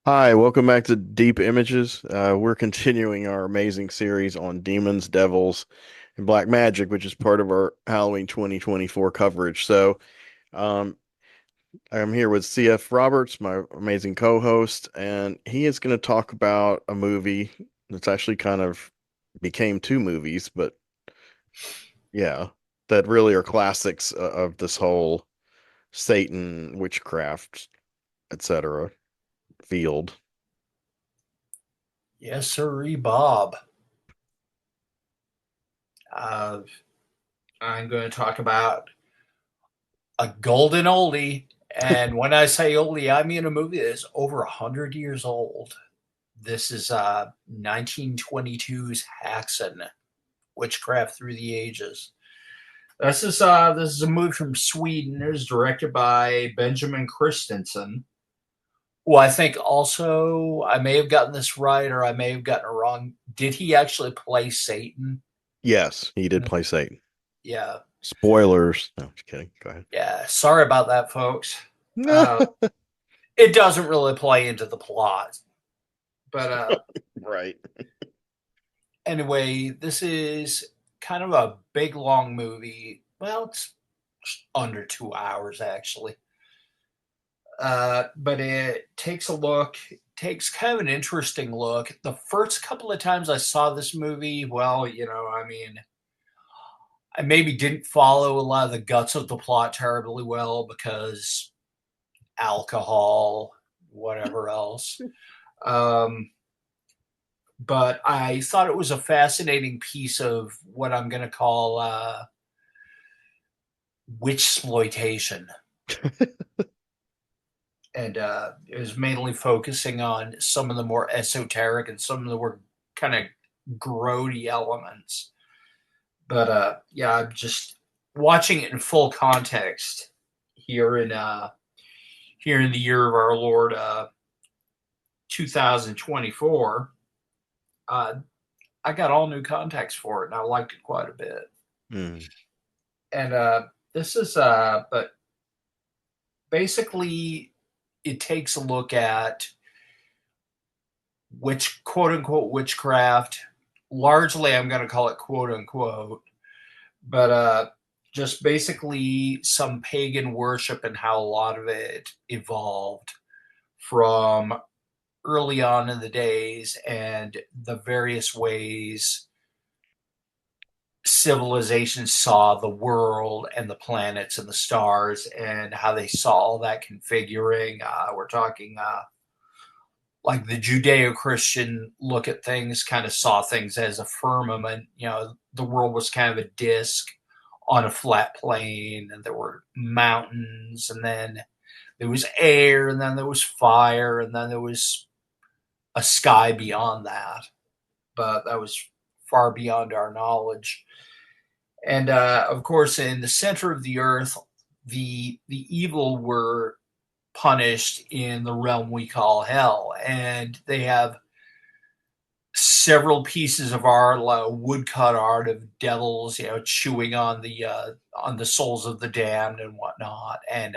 Hi, welcome back to Deep Images. We're continuing our amazing series on demons, devils, and black magic, which is part of our Halloween 2024 coverage. Um, I'm here with CF Roberts, my amazing co-host, and he is going to talk about a movie that's actually kind of became two movies, but yeah, that really are classics of this whole Satan, witchcraft, etc. field. Yes, sirree, Bob. Uh, I'm going to talk about a golden oldie. And when I say oldie, I mean a movie that is over 100 years old. This is 1922's HAXAN, Witchcraft Through the Ages. This is a movie from Sweden. It was directed by Benjamin Christensen, who I think also, I may have gotten this right or I may have gotten it wrong. Did he actually play Satan? Yes, he did play Satan. Yeah. Spoilers. No, just kidding. Go ahead. Yeah, sorry about that, folks. No. Uh, it doesn't really play into the plot. But Right. anyway, this is kind of a big, long movie. Well, it's under 2 hours, actually. But it takes kind of an interesting look. The first couple of times I saw this movie, well, I mean, I maybe didn't follow a lot of the guts of the plot terribly well because alcohol, whatever else. Um, but I thought it was a fascinating piece of what I'm going to call witch exploitation, and it was mainly focusing on some of the more esoteric and some of the more kind of grody elements. But yeah, I'm just watching it in full context here in uh, here in the year of our Lord 2024. Uh, I got all new context for it, and I liked it quite a bit. Hmm. And this is, but basically, it takes a look at which quote unquote witchcraft. Largely, I'm going to call it quote unquote, but just basically some pagan worship and how a lot of it evolved from early on in the days and the various ways civilizations saw the world and the planets and the stars and how they saw all that configuring. We're talking like the Judeo-Christian look at things, kind of saw things as a firmament. The world was kind of a disc on a flat plane, and there were mountains, and then there was air, and then there was fire, and then there was a sky beyond that. But that was far beyond our knowledge. And of course, in the center of the earth, the evil were punished in the realm we call hell, and they have several pieces of art, like woodcut art of devils, chewing on the souls of the damned and whatnot. And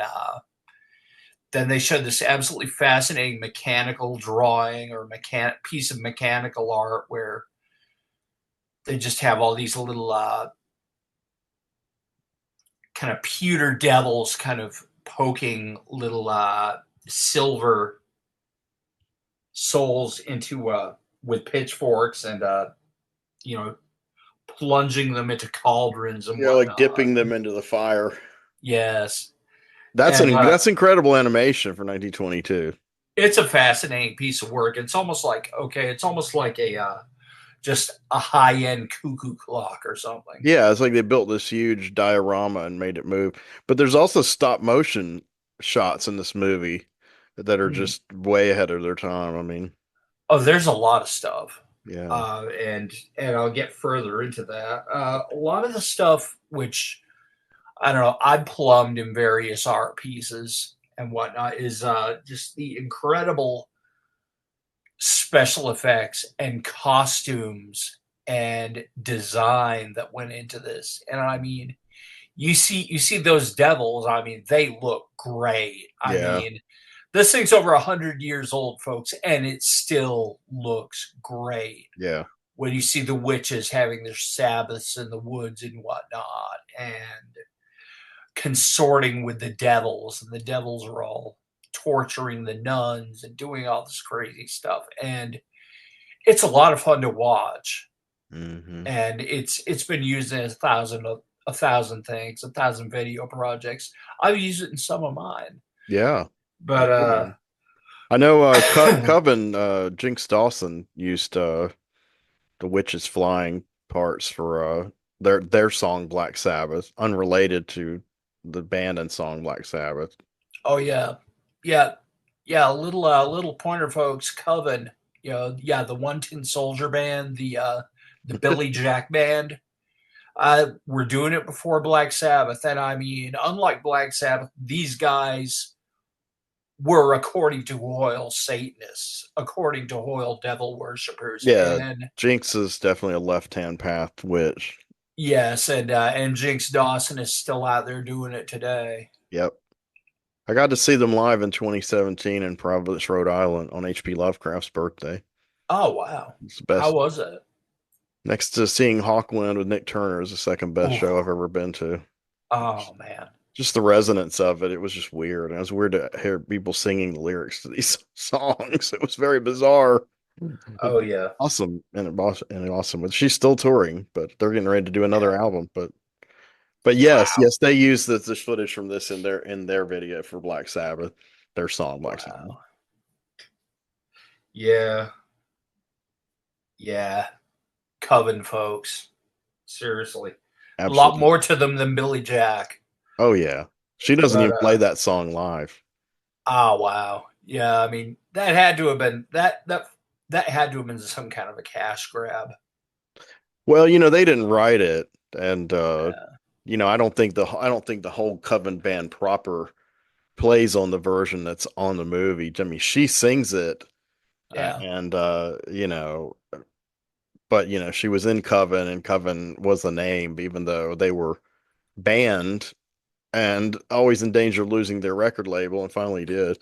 then they showed this absolutely fascinating mechanical drawing or piece of mechanical art where they just have all these little kind of pewter devils kind of poking little silver souls into with pitchforks and you know plunging them into cauldrons and Yeah, like whatnot. dipping them into the fire. Yes, That's and an that's incredible animation for 1922. it's a fascinating piece of work. It's almost like a just a high end cuckoo clock or something. Yeah, it's like they built this huge diorama and made it move. But there's also stop motion shots in this movie that are Mhm. just way ahead of their time. I mean, Oh, there's a lot of stuff, yeah. and I'll get further into that. A lot of the stuff which I don't know, I plumbed in various art pieces and whatnot is just the incredible special effects and costumes and design that went into this. And I mean, you see those devils. I mean, they look great. I Yeah. mean, This thing's over 100 years old, folks, and it still looks great. Yeah. When you see the witches having their Sabbaths in the woods and whatnot, and consorting with the devils, and the devils are all torturing the nuns and doing all this crazy stuff. And it's a lot of fun to watch. Hmm. And it's been used in a thousand things, 1,000 video projects. I've used it in some of mine. Yeah. But I know Coven Jinx Dawson used the witches flying parts for their song Black Sabbath, unrelated to the band and song Black Sabbath. oh yeah. Yeah. Yeah, little pointer folks, Coven, yeah, the One Tin Soldier band, the Billy Jack band. We're doing it before Black Sabbath, and I mean, unlike Black Sabbath, these guys were, according to Hoyle, Satanists, according to Hoyle, devil worshippers, Yeah, and Jinx is definitely a left-hand path witch. yes, and Jinx Dawson is still out there doing it today. Yep. I got to see them live in 2017 in Providence, Rhode Island on H.P. Lovecraft's birthday. Oh wow, It's the how best. was it? Next to seeing Hawkwind with Nick Turner is the second best Ooh, show I've ever been to. oh man, Just the resonance of it, it was just weird. And it was weird to hear people singing the lyrics to these songs. It was very bizarre. oh yeah, Awesome and awesome. But she's still touring, but they're getting ready to do another yeah, album. But yes, wow, yes, they used this footage from this in their video for Black Sabbath, their song Black Sabbath. wow, yeah, yeah, Coven folks, seriously, a lot Absolutely. more to them than Billy Jack. Oh yeah. She doesn't But even play that song live. oh wow, yeah. I mean, that had to have been that had to have been some kind of a cash grab. Well, they didn't write it, and Yeah, I don't think the whole Coven band proper plays on the version that's on the movie. I mean, she sings it, yeah, and but she was in Coven, and Coven was the name, even though they were banned and always in danger of losing their record label, and finally did.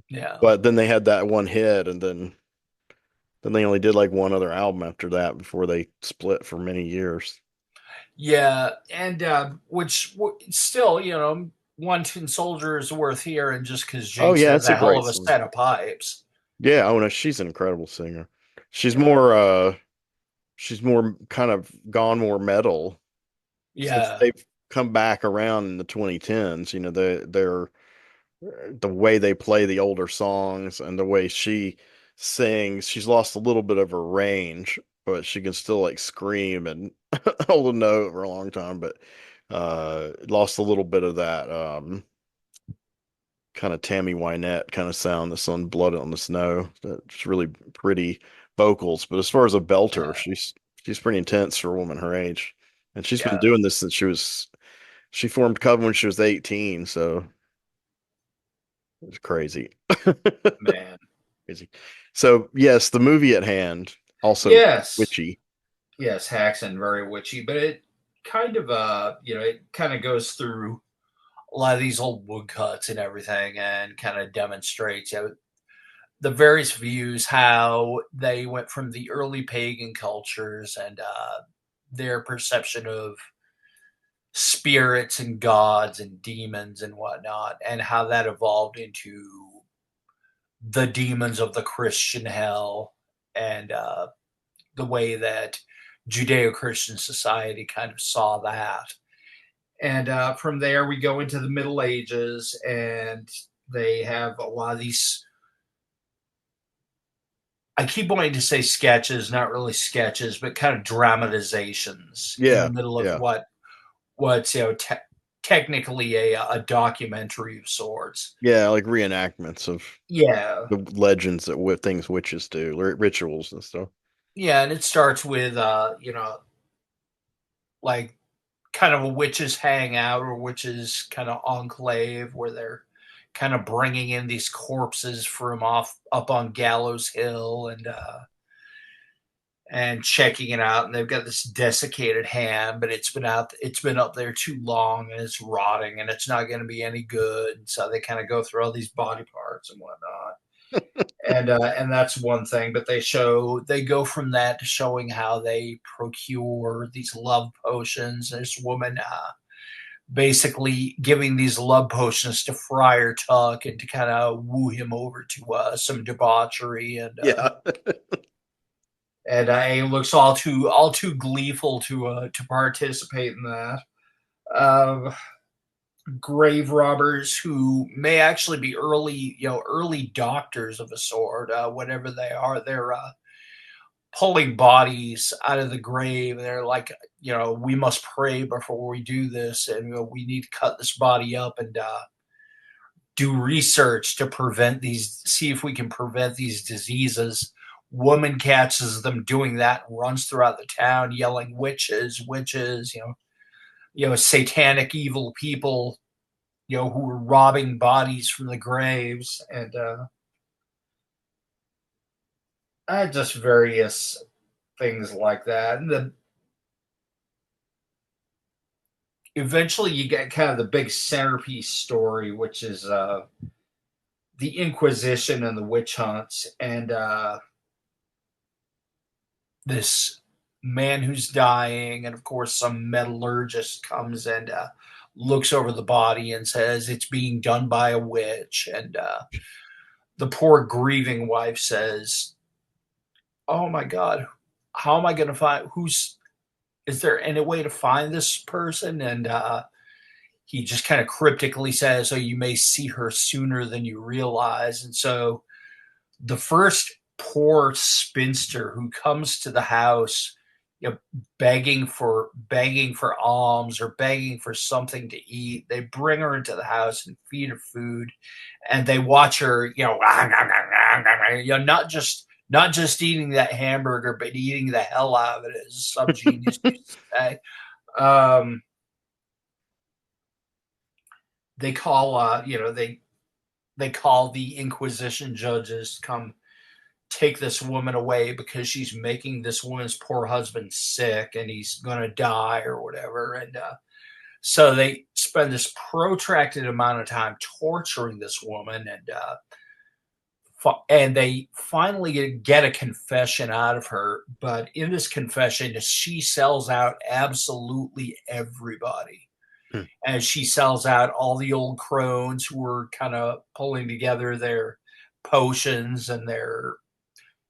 yeah, But then they had that one hit, and then they only did like one other album after that before they split for many years. yeah. And which still, one tin soldier is worth hearing just because Oh Jinx yeah, has it's a a hell great of a song. set of pipes. Yeah, oh no, she's an incredible singer. She's Yeah, more kind of gone more metal since yeah, they've come back around in the 2010s. They're the way they play the older songs and the way she sings. She's lost a little bit of her range, but she can still like scream and hold a note for a long time. But lost a little bit of that kind of Tammy Wynette kind of sound that's on Blood on the Snow. That's really pretty vocals. But as far as a belter, yeah, she's pretty intense for a woman her age. And she's been yeah, doing this since she formed Coven when she was 18, so it's crazy. man. Crazy. So yes, the movie at hand, also Yes, witchy. yes, HAXAN, very witchy, but it kind of it kind of goes through a lot of these old woodcuts and everything, and kind of demonstrates the various views how they went from the early pagan cultures and their perception of spirits and gods and demons and whatnot, and how that evolved into the demons of the Christian hell, and the way that Judeo-Christian society kind of saw that. And from there, we go into the Middle Ages, and they have a lot of these. I keep wanting to say sketches, not really sketches, but kind of dramatizations in the Yeah, middle of yeah, what's technically a documentary of sorts. yeah, like reenactments of Yeah, the legends that what things witches do, rituals and stuff. yeah, and it starts with like kind of a witches hangout or witches kind of enclave where they're kind of bringing in these corpses from off up on Gallows Hill, and checking it out, and they've got this desiccated hand, but it's been up there too long, and it's rotting, and it's not going to be any good. And so they kind of go through all these body parts and whatnot, and that's one thing. But they go from that to showing how they procure these love potions. There's a woman basically giving these love potions to Friar Tuck and to kind of woo him over to some debauchery, Yeah. and he looks all too gleeful to participate in that. Um, Grave robbers who may actually be early doctors of a sort, whatever they are. They're pulling bodies out of the grave. They're like, we must pray before we do this, and we need to cut this body up and do research to prevent these. See if we can prevent these diseases. Woman catches them doing that and runs throughout the town yelling, "Witches, witches!" Satanic evil people, who were robbing bodies from the graves, and just various things like that. And then eventually you get kind of the big centerpiece story, which is the Inquisition and the witch hunts, and this man who's dying, and of course some metallurgist comes and looks over the body and says it's being done by a witch, and the poor grieving wife says, "Oh my God, how am I going to find who's? Is there any way to find this person?" And he just kind of cryptically says, "Oh, you may see her sooner than you realize." And so the first poor spinster who comes to the house, begging for alms or begging for something to eat, they bring her into the house and feed her food, and they watch her, not just eating that hamburger, but eating the hell out of it, as some genius used to say. Um, they call, they call the Inquisition judges to come take this woman away because she's making this woman's poor husband sick and he's going to die or whatever. And so they spend this protracted amount of time torturing this woman, and they finally get a confession out of her. But in this confession, she sells out absolutely everybody. Hmm. As she sells out all the old crones who were kind of pulling together their potions and their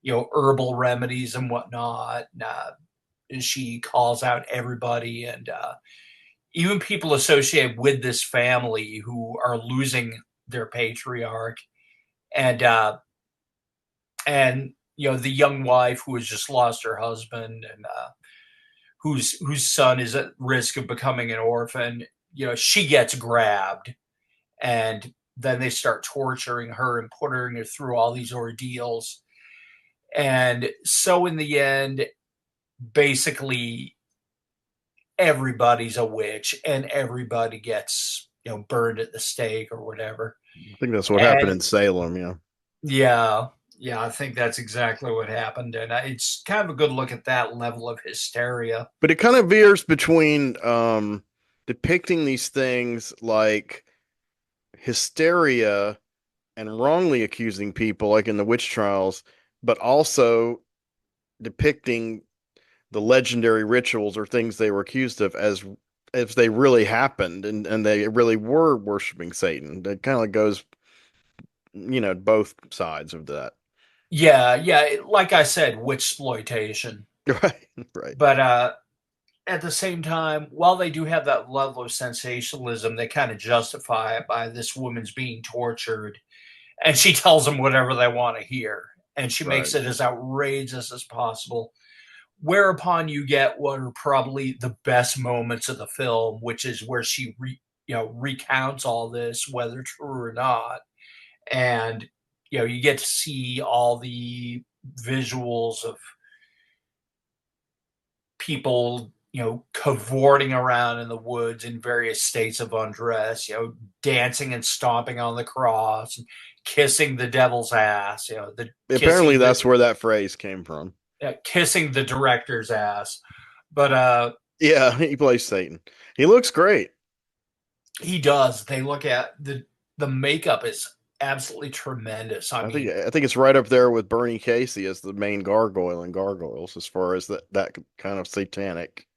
herbal remedies and whatnot. She calls out everybody, and even people associated with this family who are losing their patriarch, and the young wife who has just lost her husband, and whose son is at risk of becoming an orphan. She gets grabbed, and then they start torturing her and putting her through all these ordeals. And so in the end, basically everybody's a witch and everybody gets, burned at the stake or whatever. I think that's what happened And in Salem. Yeah. yeah, yeah, I think that's exactly what happened. And it's kind of a good look at that level of hysteria. But it kind of veers between depicting these things like hysteria and wrongly accusing people, like in the witch trials, but also depicting the legendary rituals or things they were accused of as if they really happened and they really were worshiping Satan. It kind of goes, both sides of that. Yeah, yeah, like I said, witch exploitation. Right, right, But at the same time, while they do have that level of sensationalism, they kind of justify it by this woman's being tortured, and she tells them whatever they want to hear, and she right. makes it as outrageous as possible. Whereupon you get what are probably the best moments of the film, which is where she recounts all this, whether true or not, and you get to see all the visuals of people cavorting around in the woods in various states of undress, dancing and stomping on the cross and kissing the devil's ass, the Apparently, kissing the that's where that phrase came from. kissing the director's ass. But Yeah, he plays Satan. He looks great. he does. They look at the makeup is absolutely tremendous. I mean, I think it's right up there with Bernie Casey as the main gargoyle in Gargoyles, as far as that kind of satanic,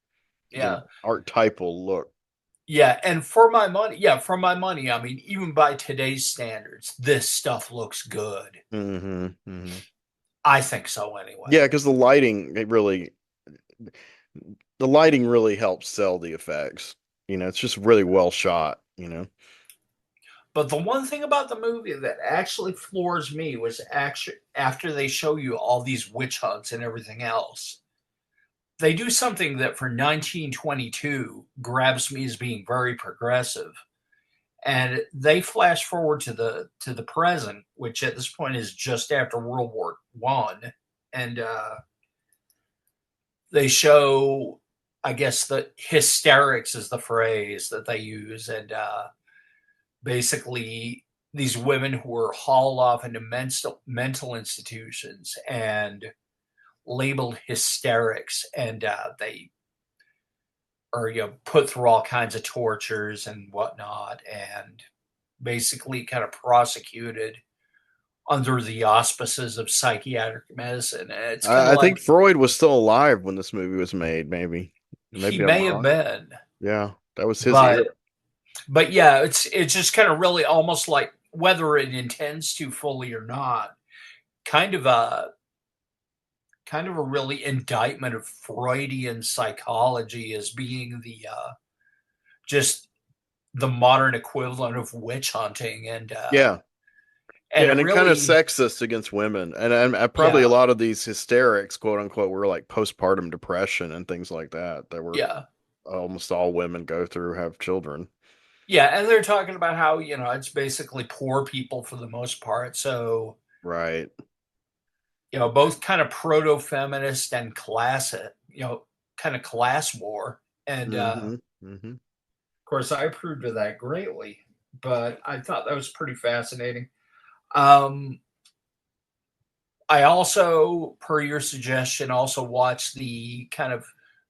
yeah, archetypal look. yeah. And for my money, yeah, for my money, I mean, even by today's standards, this stuff looks good. Hmm. Hmm. I think so Yeah, anyway. because the lighting really helps sell the effects. It's just really well shot. But the one thing about the movie that actually floors me was actually after they show you all these witch hunts and everything else, they do something that for 1922 grabs me as being very progressive. And they flash forward to the present, which at this point is just after World War I, and they show, I guess, the hysterics is the phrase that they use, and basically these women who were hauled off into mental institutions and labeled hysterics, and they are put through all kinds of tortures and whatnot, and basically kind of prosecuted under the auspices of psychiatric medicine. And it's kind of I think like Freud was still alive when this movie was made. he Maybe I'm may have wrong. been, Yeah, that was his era. but yeah, it's just kind of really almost like whether it intends to fully or not, kind of a really indictment of Freudian psychology as being the just the modern equivalent of witch hunting, Yeah, and yeah, it and it kind of really, sexist against women, and probably a yeah, lot of these hysterics, quote unquote, were like postpartum depression and things like that. That were yeah, almost all women go through, have children. yeah, and they're talking about how it's basically poor people for the most part, so Right. both kind of proto feminist and class, kind of class war, and Hmm. Hmm. of course I approved of that greatly, but I thought that was pretty fascinating. Um, I also, per your suggestion, also watched the kind of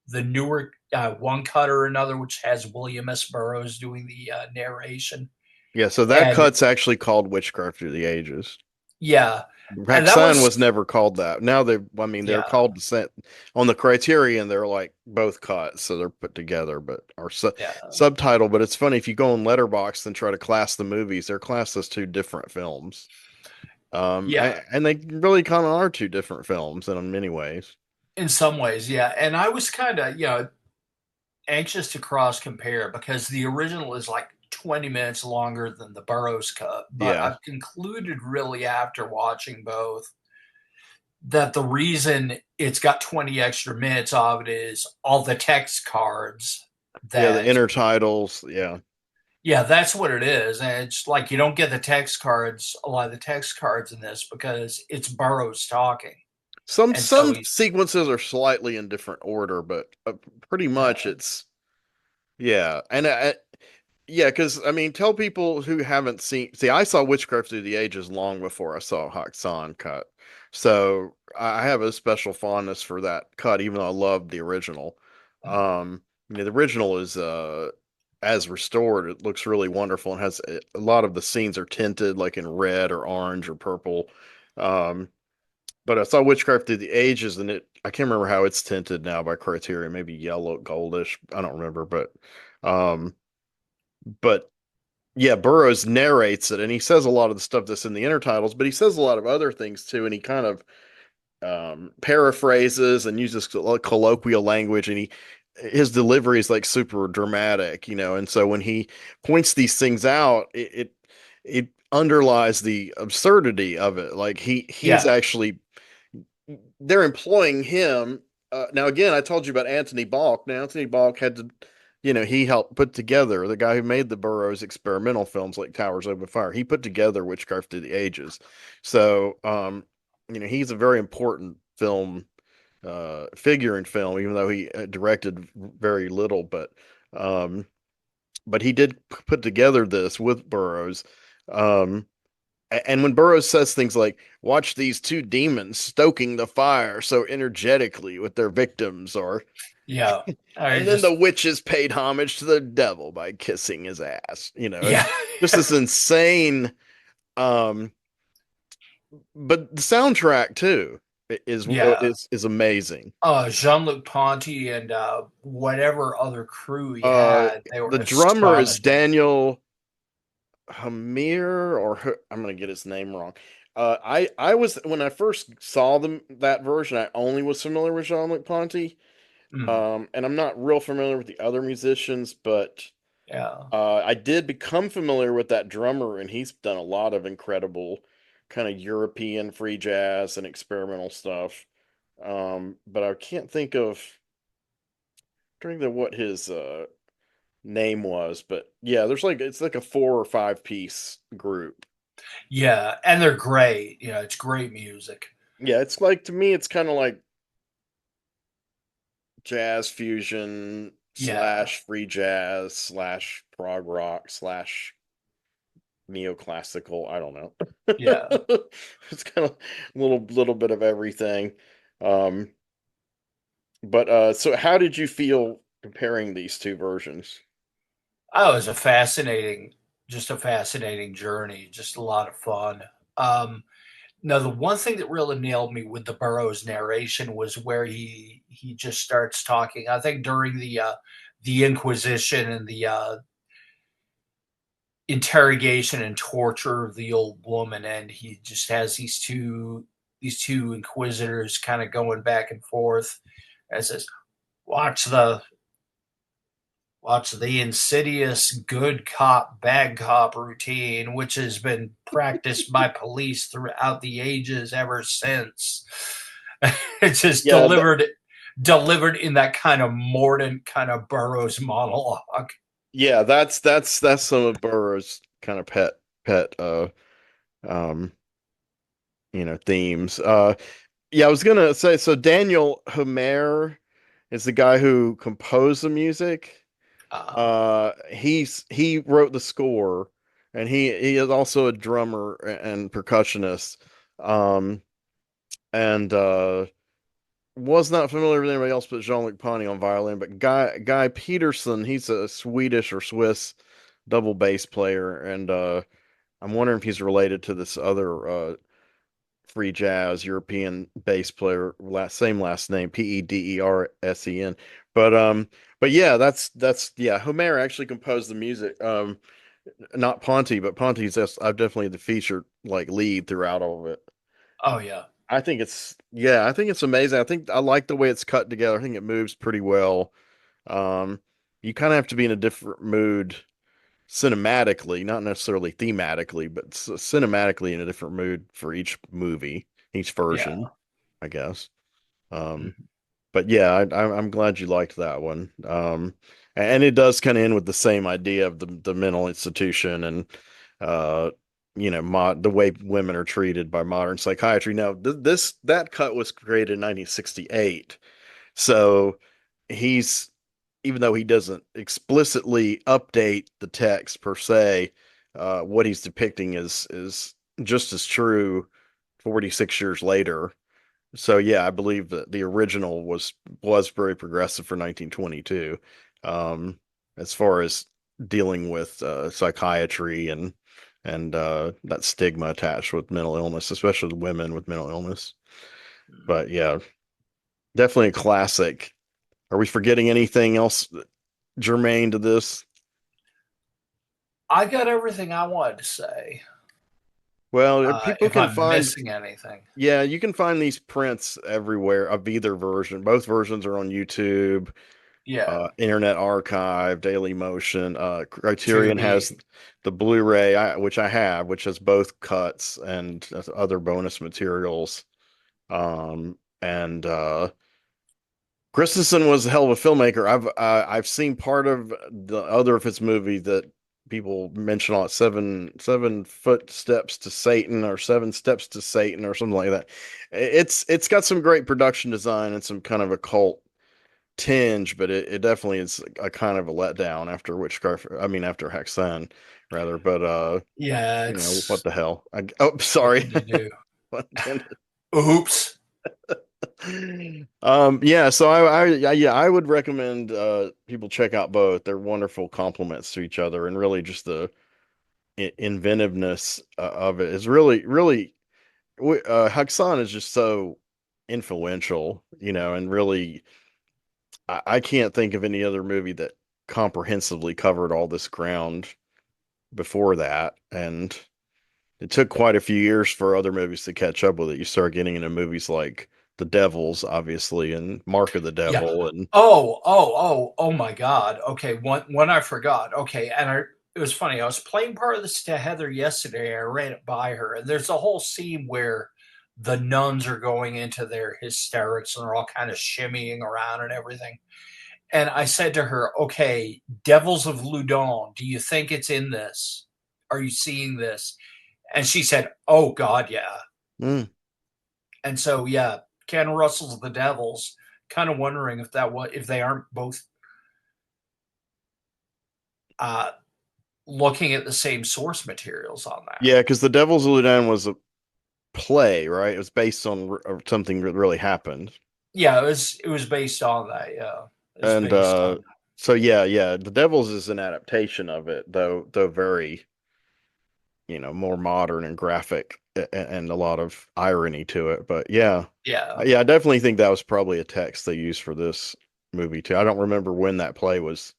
the newer One Cut or Another, which has William S. Burroughs doing the narration. Yeah, so that And cut's actually called Witchcraft Through the Ages. yeah, and that HAXAN was, was never called that. Now I mean, they're yeah, called the same on the Criterion. They're like both cuts, so they're put together, but are yeah, subtitle. But it's funny if you go on Letterboxd and try to class the movies, they're classed as two different films. yeah, And they really kind of are two different films in many ways. in some ways, yeah. And I was kind of, anxious to cross compare because the original is like 20 minutes longer than the Burroughs cut. But Yeah, I've concluded really after watching both that the reason it's got 20 extra minutes of it is all the text cards yeah, the that, intertitles. Yeah, yeah, that's what it is. And it's like you don't get a lot of the text cards in this because it's Burroughs talking. And so some he's, sequences are slightly in different order, but pretty much yeah, it's yeah. And yeah, because I mean, tell people who haven't seen. See, I saw Witchcraft Through the Ages long before I saw HAXAN cut, so I have a special fondness for that cut, even though I loved the original. The original is as restored. It looks really wonderful and has a lot of the scenes are tinted like in red or orange or purple. Um, but I saw Witchcraft Through the Ages, and I can't remember how it's tinted now by Criterion, maybe yellow, goldish. I don't remember, um, but yeah, Burroughs narrates it, and he says a lot of the stuff that's in the intertitles, but he says a lot of other things too, and he kind of paraphrases and uses colloquial language, and his delivery is like super dramatic. And so when he points these things out, it underlies the absurdity of it. Like he's yeah, actually they're employing him. Now, again, I told you about Anthony Balk. Now, Anthony Balk had to, he helped put together the guy who made the Burroughs experimental films like Towers Over Fire. He put together Witchcraft Through the Ages. So, he's a very important film figure in film, even though he directed very little. But he did put together this with Burroughs. Um, And when Burroughs says things like, watch these two demons stoking the fire so energetically with their victims, or Yeah. I and then the just witches paid homage to the devil by kissing his ass. yeah. It's just this insane. Um, but the soundtrack too is Yeah. is amazing. Jean-Luc Ponty and whatever other crew he Uh, had, they were the drummer is astonishing. Daniel Hamir, I'm gonna get his name wrong. I was when I first saw them that version, I only was familiar with Jean-Luc Ponty. Mm, And I'm not real familiar with the other musicians, but yeah. I did become familiar with that drummer, and he's done a lot of incredible kind of European free jazz and experimental stuff. But I can't think of during the what his name was, but yeah, there's like it's like a 4 or 5 piece group. Yeah, and they're great. You know, it's great music. Yeah, it's like to me, it's kind of like jazz fusion Yeah. slash free jazz slash prog rock slash neoclassical. I don't know. Yeah. It's kind of a little bit of everything. Um, but so how did you feel comparing these two versions? Oh, it was just a fascinating journey, just a lot of fun. Um, Now, the one thing that really nailed me with the Burroughs narration was where he just starts talking. I think during the Inquisition and the interrogation and torture of the old woman, and he just has these two inquisitors kind of going back and forth as says, "Watch the watch the insidious good cop bad cop routine, which has been practiced by police throughout the ages ever since." It's just Yeah, delivered in that kind of mordant kind of Burroughs monologue. yeah, that's some of Burroughs' kind of pet um themes. Yeah, I was gonna say so Daniel Homer is the guy who composed the music. Uh, He wrote the score, and he is also a drummer and percussionist. Um, and was not familiar with anybody else but Jean-Luc Ponty on violin. But Guy Peterson, he's a Swedish or Swiss double bass player, and I'm wondering if he's related to this other free jazz European bass player, same last name, Pedersen. But um, but yeah, that's yeah. Homer actually composed the music. Not Ponty, but Ponty's just I've definitely the featured like lead throughout all of it. oh yeah, I think it's amazing. I think I like the way it's cut together. I think it moves pretty well. Um, you kind of have to be in a different mood cinematically, not necessarily thematically, but cinematically in a different mood for each movie, each yeah. version, I guess. Um, Mhm. but yeah, I'm glad you liked that one. And it does kind of end with the same idea of the mental institution and uh, the way women are treated by modern psychiatry. Now, that cut was created in 1968, so he's even though he doesn't explicitly update the text per se, what he's depicting is just as true 46 years later. So yeah, I believe that the original was very progressive for 1922, um, as far as dealing with psychiatry and that stigma attached with mental illness, especially women with mental illness. But yeah, definitely a classic. Are we forgetting anything else germane to this? I got everything I wanted to say. Well, people If can I'm find, missing anything, yeah, you can find these prints everywhere of either version. Both versions are on YouTube, yeah, Internet Archive, Daily Motion. Criterion Tubi. has the Blu-ray, which I have, which has both cuts and other bonus materials. And Christensen was a hell of a filmmaker. I've seen part of the other of his movie that people mention on it, seven footsteps to Satan or seven steps to Satan or something like that. It's got some great production design and some kind of occult tinge, but it definitely is a kind of a letdown after Witchcraft. I mean, after Hexen, rather. But Yeah, what it's the hell? Oh, what sorry. can you do? Pun intended. Oops. Yeah, so yeah, I would recommend people check out both. They're wonderful complements to each other, and really just the inventiveness of it is really Haxan is just so influential, and really I can't think of any other movie that comprehensively covered all this ground before that, and it took quite a few years for other movies to catch up with it. You start getting into movies like The Devils, obviously, and Mark of the Yeah. Devil, and Oh my God. Okay, one I forgot. Okay, and it was funny. I was playing part of this to Heather yesterday. I ran it by her, and there's a whole scene where the nuns are going into their hysterics and they're all kind of shimmying around and everything. And I said to her, "Okay, Devils of Loudun, do you think it's in this? Are you seeing this?" And she said, "Oh God, yeah." mm, And so, yeah, Ken Russell's The Devils. Kind of wondering if they aren't both uh, looking at the same source materials on there. yeah, because The Devil's Ludan was a play, right? It was based on something that really happened. Yeah, it was based on that. Yeah, it was And based on that. so yeah, The Devils is an adaptation of it, though very, more modern and graphic and a lot of irony to it. But yeah. Yeah, Yeah, I definitely think that was probably a text they used for this movie too. I don't remember when that play was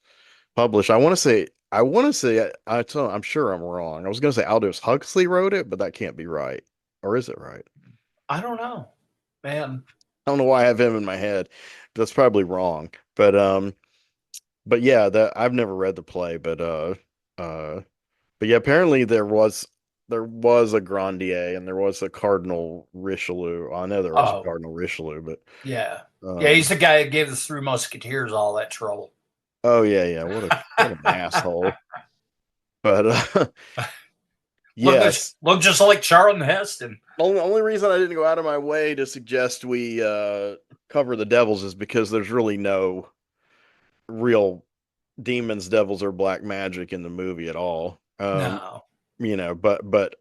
published. I want to say I'm sure I'm wrong. I was going to say Aldous Huxley wrote it, but that can't be right. Or is it right? I don't know, man. I don't know why I have him in my head. That's probably wrong. But yeah, that I've never read the play, uh but yeah, apparently there was a Grandier and there was a Cardinal Richelieu. I know there was a Oh, Cardinal Richelieu, but yeah, yeah. um He's the guy that gave the Three Musketeers all that trouble. oh yeah, what an asshole. But yes. Look just like Charlton Heston. Only reason I didn't go out of my way to suggest we cover the devils is because there's really no real demons, devils, or black magic in the movie at all. No, But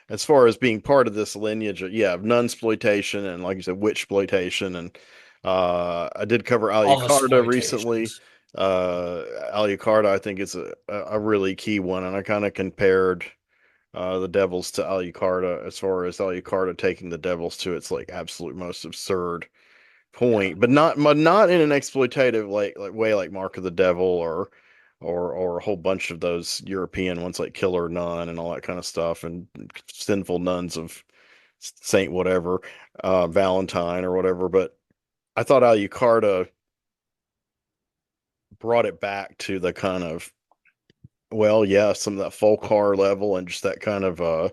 as far as being part of this lineage, yeah, of nunsploitation and like you said, witch exploitation, and I did cover all the Alucarda recently. exploitations. Alucarda, I think is a really key one, and I kind of compared the Devils to Alucarda as far as Alucarda taking the Devils to its like absolute most absurd Yeah, point, but not in an exploitative like way like Mark of the Devil or a whole bunch of those European ones like Killer Nun and all that kind of stuff and Sinful Nuns of Saint whatever, Valentine or whatever. But I thought Alucarda brought it back to the kind of, well, yeah, some of that folk horror level and just that kind of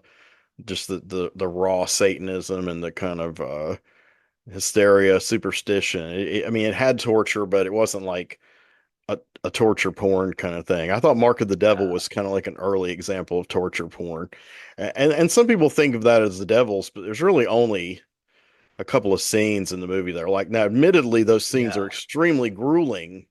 just the raw Satanism and the kind of hysteria, superstition. I mean, it had torture, but it wasn't like a torture porn kind of thing. I thought Mark of the Devil yeah, was kind of like an early example of torture porn. And some people think of that as the Devils, but there's really only a couple of scenes in the movie that are like, now admittedly those scenes yeah, are extremely grueling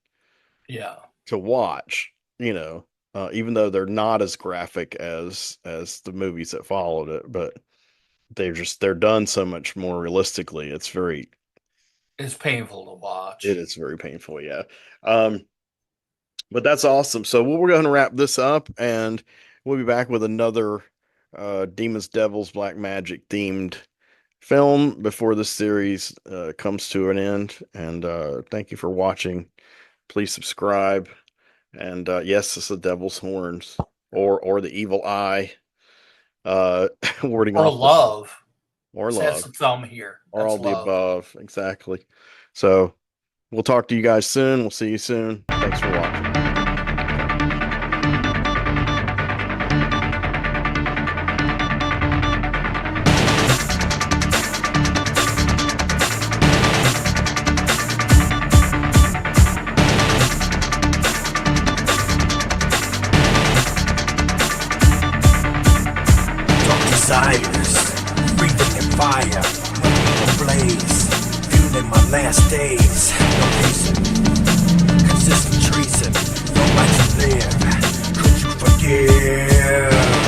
yeah. to watch, even though they're not as graphic as the movies that followed it, but they're done so much more realistically. It's painful to It watch. is very painful, yeah. Um, but that's awesome. So we're going to wrap this up, and we'll be back with another Demons, Devils, Black Magic themed film before this series comes to an end. And thank you for watching. Please subscribe. And yes, it's the Devil's Horns or the Evil Eye, warding Or off the love. or So that's love the thumb here. or That's all the love. above. Exactly. So we'll talk to you guys soon. We'll see you soon. Thanks for watching. Dark desires, breathing in fire, my blaze, fueling my last days. No reason, the life you live, could you forgive?